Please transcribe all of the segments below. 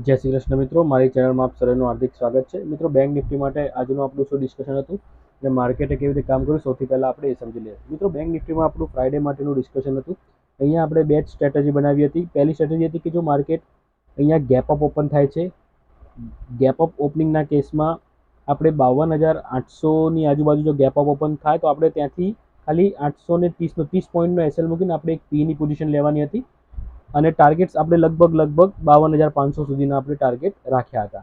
જય શ્રી કૃષ્ણ મિત્રો, મારી ચેનલમાં આપ સર્વેનું હાર્દિક સ્વાગત છે. મિત્રો, બેંક નિફ્ટી માટે આજનું આપણું શું ડિસ્કશન હતું અને માર્કેટે કેવી રીતે કામ કર્યું, સૌથી પહેલાં આપણે એ સમજી લઈએ. મિત્રો, બેંક નિફ્ટીમાં આપણું ફ્રાઇડે માટેનું ડિસ્કશન હતું. અહીંયા આપણે બે જ સ્ટ્રેટેજી બનાવી હતી. પહેલી સ્ટ્રેટેજી હતી કે જો માર્કેટ અહીંયા ગેપ અપ ઓપન થાય છે, ગેપ અપ ઓપનિંગના કેસમાં આપણે 52,800ની આજુબાજુ જો ગેપ અપ ઓપન થાય તો આપણે ત્યાંથી ખાલી 830 પોઈન્ટનો એસએલ મૂકીને આપણે એક પીની પોઝિશન લેવાની હતી અને ટાર્ગેટ્સ આપણે લગભગ 52,500 સુધીના આપણે ટાર્ગેટ રાખ્યા હતા.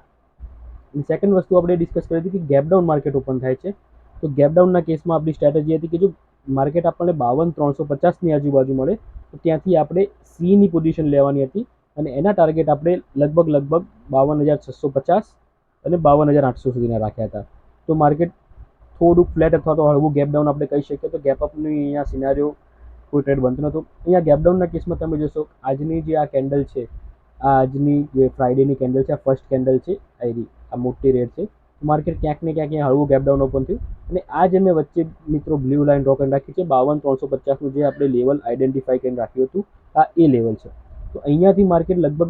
અને સેકન્ડ વસ્તુ આપણે ડિસ્કસ કરી હતી કે ગેપડાઉન માર્કેટ ઓપન થાય છે, તો ગેપડાઉનના કેસમાં આપણી સ્ટ્રેટેજી હતી કે જો માર્કેટ આપણને 52,350ની આજુબાજુ મળે તો ત્યાંથી આપણે સીની પોઝિશન લેવાની હતી અને એના ટાર્ગેટ આપણે લગભગ 52,650 અને 52,800 સુધીના રાખ્યા હતા. તો માર્કેટ થોડુંક ફ્લેટ અથવા તો હળવું ગેપડાઉન આપણે કહી શકીએ. તો ગેપઅપની અહીંયા સિનારીઓ કોઈ ટ્રેડ બનતો નહોતો. અહીંયા ગેપડાઉનના કેસમાં તમે જોશો આજની જે આ કેન્ડલ છે, આ આજની જે ફ્રાઇડેની કેન્ડલ છે, આ ફર્સ્ટ કેન્ડલ છે, આ મોટી રેડ છે. માર્કેટ ક્યાંક ને ક્યાંક અહીંયા હળવું ગેપડાઉન ઓપન થયું અને આ જે મેં વચ્ચે મિત્રો બ્લુ લાઇન ડ્રો કરીને રાખી છે 52,350નું જે આપણે લેવલ આઈડેન્ટિફાઈ કરીને રાખ્યું હતું, આ એ લેવલ છે. તો અહીંયાથી માર્કેટ લગભગ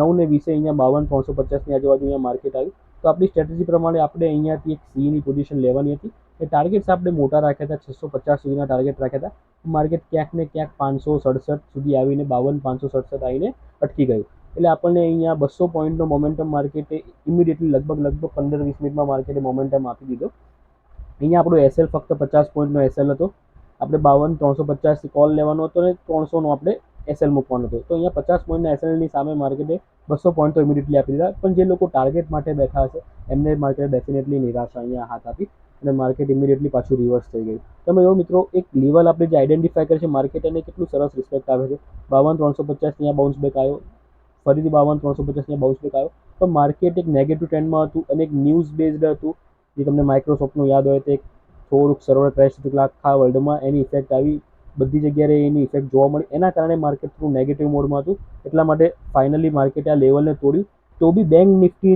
9:20 અહીંયા 52,350ની આજુબાજુ અહીંયા માર્કેટ આવ્યું. તો આપણી સ્ટ્રેટેજી પ્રમાણે આપણે અહીંયાથી એક સીની પોઝિશન લેવાની હતી. એ ટાર્ગેટ્સ આપણે મોટા રાખ્યા હતા, 650 સુધીના ટાર્ગેટ રાખ્યા હતા. માર્કેટ ક્યાંક ને ક્યાંક 567 સુધી આવીને 52,567 આવીને અટકી ગયું. એટલે આપણને અહીંયા 200 પોઈન્ટનો મોમેન્ટમ માર્કેટે ઇમિડિયેટલી લગભગ 15-20 મિનિટમાં માર્કેટે મોમેન્ટમ આપી દીધો. અહીંયા આપણો એસએલ ફક્ત 50 પોઈન્ટનો એસએલ હતો. આપણે 52,350 કોલ લેવાનો હતો અને 300નો આપણે એસએલ મૂકવાનો હતો. તો અહીંયા 50 પોઈન્ટના એસએલની સામે માર્કેટે 200 પોઈન્ટ તો ઇમિડિયેટલી આપી દીધા. પણ જે લોકો ટાર્ગેટ માટે બેઠા હશે એમને માર્કેટે ડેફિનેટલી નિરાશા અહીંયા હાથ આપી અને માર્કેટ ઇમિડિયેટલી પાછું રિવર્સ થઈ ગયું. તમે જો મિત્રો, એક લેવલ આપણે જે આઈડેન્ટિફાઈ કરે છે માર્કેટ એને કેટલું સરસ રિસ્પેક્ટ આવે છે. 52,350 અહીંયા બાઉન્સ બેક આવ્યો, ફરીથી 52,350 અહીંયા બાઉન્સ બેક આવ્યો. પણ માર્કેટ એક નેગેટિવ ટ્રેન્ડમાં હતું અને એક ન્યૂઝ બેઝડ હતું. જે તમને માઇક્રોસોફ્ટનું યાદ હોય તો એક થોડુંક સર્વર ક્રેશ થયું, આખા વર્લ્ડમાં એની ઇફેક્ટ આવી, બધી જગ્યાએ એની ઇફેક્ટ જોવા મળી. એના કારણે માર્કેટ થોડું નેગેટિવ મોડમાં હતું. એટલા માટે ફાઇનલી માર્કેટે આ લેવલને તોડ્યું. તો બી બેંક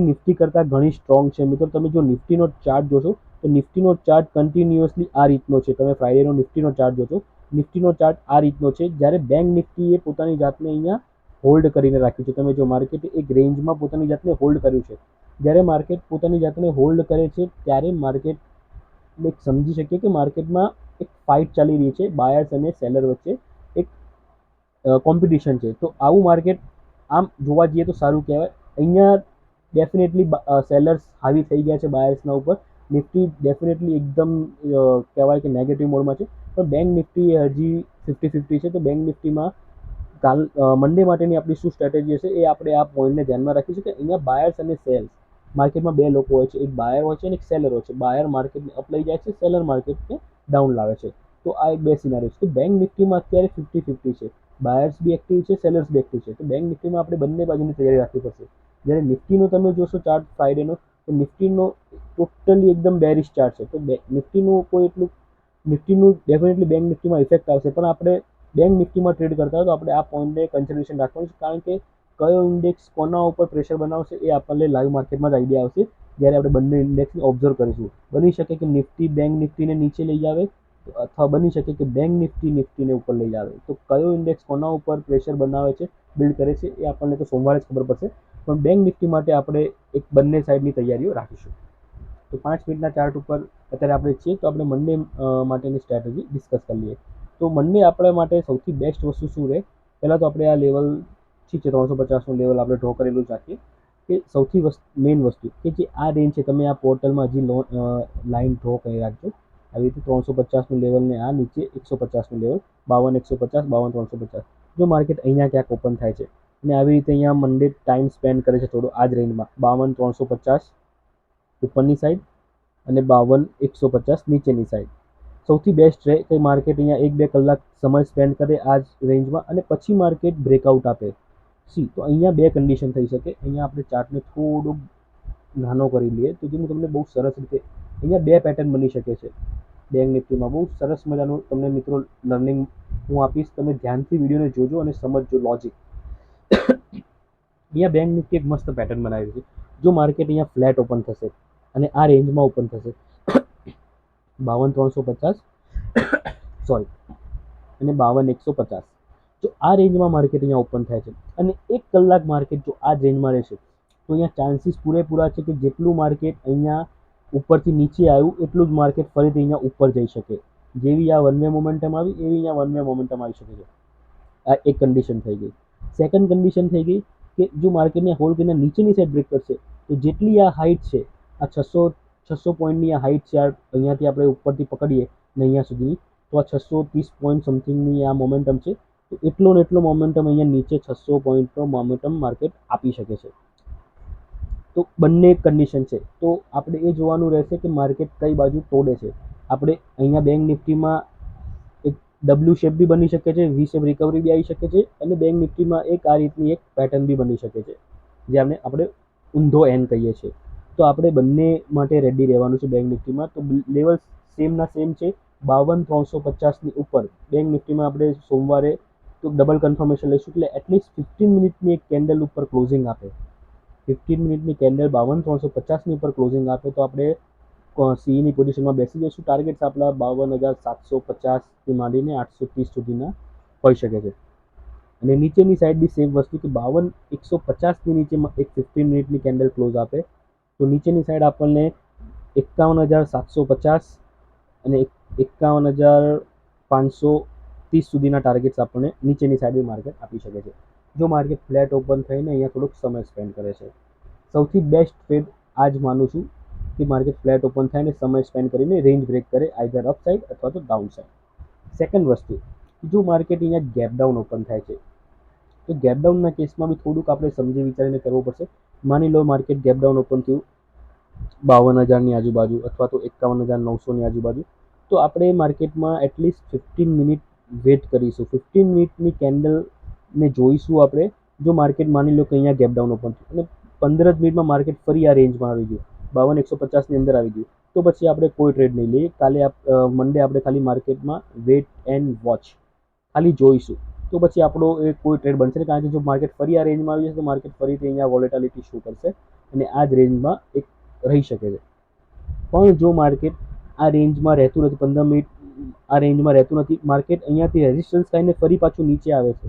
નિફ્ટી કરતાં ઘણી સ્ટ્રોંગ છે. મિત્રો, તમે જો નિફ્ટીનો ચાર્ટ જોશો તો નિફ્ટીનો ચાર્ટ કન્ટિન્યુઅસલી આ રીતનો છે. તમે ફ્રાઇડેનો નિફ્ટીનો ચાર્ટ જોશો, નિફ્ટીનો ચાર્ટ આ રીતનો છે. જ્યારે બેંક નિફ્ટીએ પોતાની જાતને અહીંયા હોલ્ડ કરીને રાખ્યું છે. તમે જો માર્કેટે એક રેન્જમાં પોતાની જાતને હોલ્ડ કર્યું છે. જ્યારે માર્કેટ પોતાની જાતને હોલ્ડ કરે છે ત્યારે માર્કેટ એક સમજી શકીએ કે માર્કેટમાં એક ફાઇટ ચાલી રહી છે, બાયર્સ અને સેલર વચ્ચે એક કોમ્પિટિશન છે. તો આવું માર્કેટ આમ જોવા જઈએ તો સારું કહેવાય. અહીંયા ડેફિનેટલી સેલર્સ હાવી થઈ ગયા છે બાયર્સના ઉપર. નિફ્ટી ડેફિનેટલી એકદમ કહેવાય કે નેગેટિવ મોડમાં છે. પણ બેંક નિફ્ટી હજી 50-50 છે. તો બેંક નિફ્ટીમાં મંડે માટેની આપણી શું સ્ટ્રેટેજી હશે એ આપણે આ પોઈન્ટને ધ્યાનમાં રાખીશું કે અહીંયા બાયર્સ અને સેલ્સ માર્કેટમાં બે લોકો હોય છે, એક બાયર હોય છે અને એક સેલર હોય છે. બાયર માર્કેટને અપ લઈ જાય છે, સેલર માર્કેટને ડાઉન લાવે છે. તો આ એક બે સિનારીઓ છે. તો બેંક નિફ્ટીમાં અત્યારે 50-50 છે. બાયર્સ બી એક્ટિવ છે, સેલર્સ બી એક્ટિવ છે. તો બેંક નિફ્ટીમાં આપણે બંને બાજુની તૈયારી રાખવી પડશે. જ્યારે નિફ્ટીનો તમે જોશો ચાર્ટ ફ્રાઇડેનો, તો નિફ્ટીનો ટોટલી એકદમ બેરિશ ચાર્ટ છે. તો નિફ્ટીનું કોઈ એટલું નિફ્ટીનું ડેફિનેટલી બેંક નિફ્ટીમાં ઇફેક્ટ આવશે. પણ આપણે બેંક નિફ્ટીમાં ટ્રેડ કરતા હોય તો આપણે આ પોઈન્ટને કન્સિડરેશન રાખવાનું છે. કારણ કે કયો ઇન્ડેક્સ કોના ઉપર પ્રેશર બનાવશે એ આપણને લાઈવ માર્કેટમાં જ આઈડિયા આવશે જ્યારે આપણે બંને ઇન્ડેક્સને ઓબ્ઝર્વ કરીશું. બની શકે કે નિફ્ટી બેંક નિફ્ટીને નીચે લઈ આવે અથવા બની શકે કે બેંક નિફ્ટી નિફ્ટીને ઉપર લઈ આવે. તો કયો ઇન્ડેક્સ કોના ઉપર પ્રેશર બનાવે છે, બિલ્ડ કરે છે, એ આપણને તો સોમવારે જ ખબર પડશે. પણ બેંક નિફ્ટી માટે આપણે એક બંને સાઈડની તૈયારીઓ રાખીશું. તો 5 મિનિટના ચાર્ટ ઉપર અત્યારે આપણે છીએ. તો આપણે મંડે માટેની સ્ટ્રેટેજી ડિસ્કસ કરી લઈએ. તો મંડે આપણા માટે સૌથી બેસ્ટ વસ્તુ શું રહે? પહેલાં તો આપણે આ લેવલ ઠીક છે 350નું લેવલ આપણે ડ્રો કરેલું જ રાખીએ કે સૌથી મેઇન વસ્તુ કે જે આ રેન્જ છે, તમે આ પોર્ટલમાં હજી લાઇન ડ્રો કરી રાખજો. આવી રીતે 350નું લેવલને આ નીચે 150નું લેવલ 52,150, 52,350. જો માર્કેટ અહીંયા ક્યાંક ઓપન થાય છે અને આવી રીતે અહીંયા મંડે ટાઈમ સ્પેન્ડ કરે છે થોડો આ જ રેન્જમાં 52,350 ઉપરની સાઈડ અને 52,150 નીચેની સાઈડ, સૌથી બેસ્ટ રહે કે માર્કેટ અહીંયા 1-2 કલાક સમય સ્પેન્ડ કરે આ જ રેન્જમાં અને પછી માર્કેટ બ્રેકઆઉટ આપે. તો અહીંયા બે કન્ડિશન થઈ શકે. અહીંયા આપણે ચાર્ટને થોડુંક નાનો કરી લઈએ તો જેનું તમને બહુ સરસ રીતે અહીંયા બે પેટર્ન બની શકે છે. બેંક નિફ્ટીમાં બહુ સરસ મજાનું તમને મિત્રો લર્નિંગ હું આપીશ. તમે ધ્યાનથી વિડીયોને જોજો અને સમજજો લોજિક. અહીંયા બેંક નિફ્ટી એક મસ્ત પેટર્ન બનાવી છે. જો માર્કેટ અહીંયા ફ્લેટ ઓપન થશે અને આ રેન્જમાં ઓપન થશે 52,350 સોરી અને 52,150, જો આ રેન્જમાં માર્કેટ અહીંયા ઓપન થાય છે અને 1 કલાક માર્કેટ જો આ રેન્જમાં રહેશે તો અહીંયા ચાન્સીસ પૂરેપૂરા છે કે જેટલું માર્કેટ અહીંયા ઉપરથી નીચે આવ્યું એટલું જ માર્કેટ ફરીથી અહીંયા ઉપર જઈ શકે. જેવી આ વન વે મોમેન્ટમ આવી એવી અહીંયા વન વે મોમેન્ટમ આવી શકે છે. આ એક કન્ડિશન થઈ ગઈ. સેકન્ડ કન્ડિશન થઈ ગઈ કે જો માર્કેટને હોલ્ડ કરીને નીચેની સાઈડ બ્રેક કરશે તો જેટલી આ હાઇટ છે, આ 600 પોઈન્ટની આ હાઇટ છે, અહીંયાથી આપણે ઉપરથી પકડીએ ને અહીંયા સુધી, તો આ 630 પોઈન્ટ સમથિંગની આ મોમેન્ટમ છે. તો એટલો ને એટલો મોમેન્ટમ અહીંયા નીચે 600 પોઈન્ટનો મોમેન્ટમ માર્કેટ આપી શકે છે. તો બંને કન્ડિશન છે. તો આપણે એ જોવાનું રહેશે કે માર્કેટ કઈ બાજુ તોડે છે. આપણે અહીંયા બેંક નિફ્ટીમાં એક ડબલ્યુ શેપ બી બની શકે છે, વી શેપ રિકવરી બી આવી શકે છે, અને બેંક નિફ્ટીમાં એક આ રીતની એક પેટર્ન બી બની શકે છે, જેને આપણે ઊંધો એન કહીએ છીએ. તો આપણે બંને માટે રેડી રહેવાનું છે બેંક નિફ્ટીમાં. તો લેવલ સેમના સેમ છે. 52,350ની ઉપર બેંક નિફ્ટીમાં આપણે સોમવારે તો ડબલ કન્ફર્મેશન લઈશું, એટલે એટલીસ્ટ 15 મિનિટની એક કેન્ડલ ઉપર ક્લોઝિંગ આપે. 15 મિનિટની કેન્ડલ 52,350ની ઉપર ક્લોઝિંગ આપે તો આપણે સીની પોઝિશનમાં બેસી જઈશું. ટાર્ગેટ્સ આપણા 52,750થી માંડીને 830 સુધીના હોઈ શકે છે. અને નીચેની સાઈડ બી સેમ વસ્તુ કે 52,150ની નીચેમાં એક 15 મિનિટની કેન્ડલ ક્લોઝ આપે તો નીચેની સાઈડ આપણને 51,750 અને 51,530 સુધીના ટાર્ગેટ્સ આપણને નીચેની સાઈડ બી માર્કેટ આપી શકે છે, જો માર્કેટ ફ્લેટ ઓપન થઈને અહીંયા થોડોક સમય સ્પેન્ડ કરે છે. સૌથી બેસ્ટ ટ્રેડ આ જ માનું છું કે માર્કેટ ફ્લેટ ઓપન થાય ને સમય સ્પેન્ડ કરીને રેન્જ બ્રેક કરે, આઈધર અપ સાઈડ અથવા તો ડાઉન સાઈડ. સેકન્ડ વસ્તુ, જો માર્કેટ અહીંયા ગેપ ડાઉન ઓપન થાય છે તો ગેપ ડાઉનના કેસમાં બી થોડુંક આપણે સમજી વિચારીને કરવું પડશે. માની લો માર્કેટ ગેપ ડાઉન ઓપન થયું 52,000ની આજુબાજુ અથવા તો 51,900ની આજુબાજુ, તો આપણે માર્કેટમાં એટલીસ્ટ 15 મિનિટ વેટ કરીશું. 15 મિનિટની કેન્ડલને જોઈશું આપણે. જો માર્કેટ માની લો કે અહીંયા ગેપ ડાઉન ઓપન થયું અને 15 જ મિનિટમાં માર્કેટ ફરી આ રેન્જમાં આવી ગયું, 52,150ની અંદર આવી ગયું, તો પછી આપણે કોઈ ટ્રેડ નહીં લઈએ. કાલે મંડે આપણે ખાલી માર્કેટમાં વેટ એન્ડ વોચ ખાલી જોઈશું. તો પછી આપણો એ કોઈ ટ્રેડ બનશે નહીં, કારણ કે જો માર્કેટ ફરી આ રેન્જમાં આવી જશે તો માર્કેટ ફરીથી અહીંયા વોલેટાલિટી શો કરશે અને આ જ રેન્જમાં એક રહી શકે છે. પણ જો માર્કેટ આ રેન્જમાં રહેતું નથી, 15 મિનિટ આ રેન્જમાં રહેતું નથી, માર્કેટ અહીંયાથી રેઝિસ્ટન્સ ખાઈને ફરી પાછું નીચે આવે છે,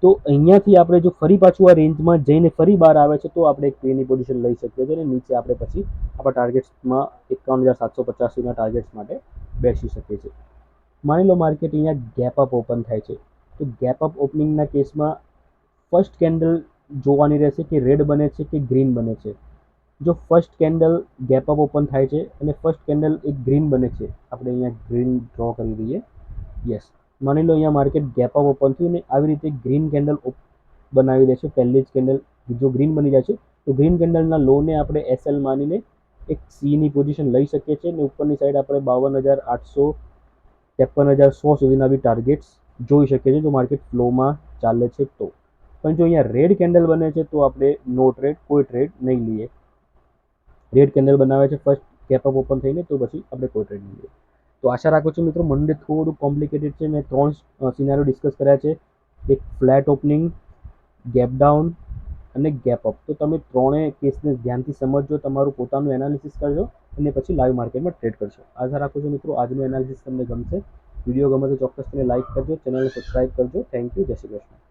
તો અહીંયાથી આપણે જો ફરી પાછું આ રેન્જમાં જઈને ફરી બહાર આવે છે તો આપણે એક પેની પોઝિશન લઈ શકીએ છીએ અને નીચે આપણે પછી આપણા ટાર્ગેટ્સમાં 51,750 સુધીના ટાર્ગેટ્સ માટે બેસી શકીએ છીએ. માની લો માર્કેટ અહીંયા ગેપ અપ ઓપન થાય છે, તો ગેપ અપ ઓપનિંગના કેસમાં ફર્સ્ટ કેન્ડલ જોવાની રહેશે કે રેડ બને છે કે ગ્રીન બને છે. જો first candle gap up open થાય છે અને ફર્સ્ટ કેન્ડલ એક ગ્રીન બને છે, આપણે અહીંયા ગ્રીન ડ્રો કરી દઈએ. યસ, માની લો અહીંયા માર્કેટ ગેપ અપ ઓપન થયું ને આવી રીતે ગ્રીન કેન્ડલ બનાવી દે છે, પહેલી જ કેન્ડલ જો ગ્રીન બની જાય છે તો ગ્રીન કેન્ડલના લોને આપણે એસએલ માનીને એક સીની પોઝિશન લઈ શકીએ છીએ અને ઉપરની સાઈડ આપણે 52,800 53,100 સુધીના બી ટાર્ગેટ્સ જોઈ શકીએ છીએ જો માર્કેટ ફ્લોમાં ચાલે છે તો. પણ જો અહીંયા રેડ કેન્ડલ બને છે તો આપણે નો ટ્રેડ, કોઈ ટ્રેડ નહીં લઈએ. રેડ કેન્ડલ બનાવે છે ફર્સ્ટ ગેપ અપ ઓપન થઈને તો પછી આપણે કોઈ ટ્રેડ નહીં લઈએ. તો આશા રાખું છું મિત્રો, મંડે થોડું કોમ્પ્લિકેટેડ છે. મેં 3 સિનારીઓ ડિસ્કસ કર્યા છે, એક ફ્લેટ ઓપનિંગ, ગેપ ડાઉન અને ગેપ અપ. તો તમે ત્રણેય કેસને ધ્યાનથી સમજજો, તમારું પોતાનું એનાલિસિસ કરજો અને પછી લાઈવ માર્કેટમાં ટ્રેડ કરશો. આશા રાખું છું મિત્રો આજનું એનાલિસિસ તમને ગમશે. વિડીયો ગમે તો ચોક્કસ તમે લાઈક કરજો, ચેનલને સબસ્ક્રાઈબ કરજો. થેન્ક યુ, જય શ્રી કૃષ્ણ.